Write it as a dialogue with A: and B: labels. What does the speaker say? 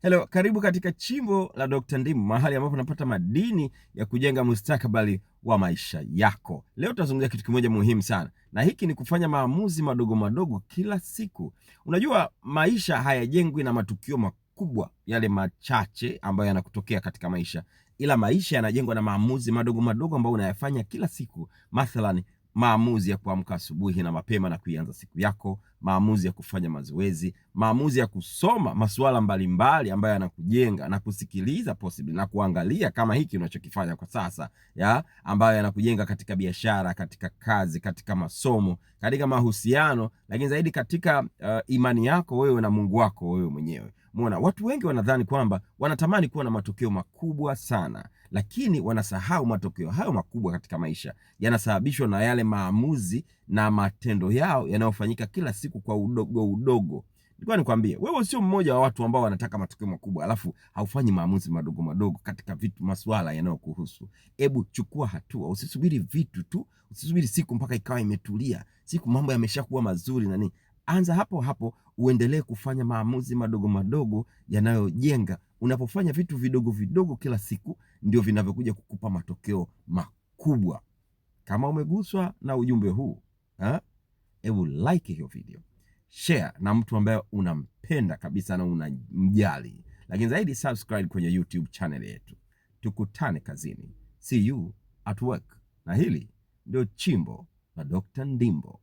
A: Hello, karibu katika chimbo la Dr. Ndimbo, mahali ambapo unapata madini ya kujenga mustakabali wa maisha yako. Leo tutazungumzia kitu kimoja muhimu sana, na hiki ni kufanya maamuzi madogo madogo kila siku. Unajua, maisha hayajengwi na matukio makubwa yale machache ambayo yanakutokea katika maisha, ila maisha yanajengwa na maamuzi madogo madogo ambayo unayafanya kila siku. Mathalan, maamuzi ya kuamka asubuhi na mapema na kuianza siku yako, maamuzi ya kufanya mazoezi, maamuzi ya kusoma masuala mbalimbali ambayo yanakujenga na kusikiliza possibly na kuangalia kama hiki unachokifanya kwa sasa ambayo yanakujenga katika biashara, katika kazi, katika masomo, katika mahusiano, lakini zaidi katika imani yako wewe na Mungu wako wewe mwenyewe. Muona, watu wengi wanadhani kwamba wanatamani kuwa na matokeo makubwa sana, lakini wanasahau matokeo hayo makubwa katika maisha yanasababishwa na yale maamuzi na matendo yao yanayofanyika kila siku kwa udogo udogo. Nilikuwa nikwambie, wewe sio mmoja wa watu ambao wanataka matokeo makubwa alafu haufanyi maamuzi madogo madogo katika vitu, masuala yanayokuhusu. Hebu chukua hatua, usisubiri vitu tu, usisubiri siku mpaka ikawa imetulia, siku mambo yameshakuwa mazuri na nini. Anza hapo hapo, uendelee kufanya maamuzi madogo madogo yanayojenga. Unapofanya vitu vidogo vidogo kila siku, ndio vinavyokuja kukupa matokeo makubwa. Kama umeguswa na ujumbe huu, hebu like hiyo video, share na mtu ambaye unampenda kabisa na unamjali, lakini zaidi subscribe kwenye YouTube channel yetu. Tukutane kazini. See you at work. Na hili ndio chimbo la Dr. Ndimbo.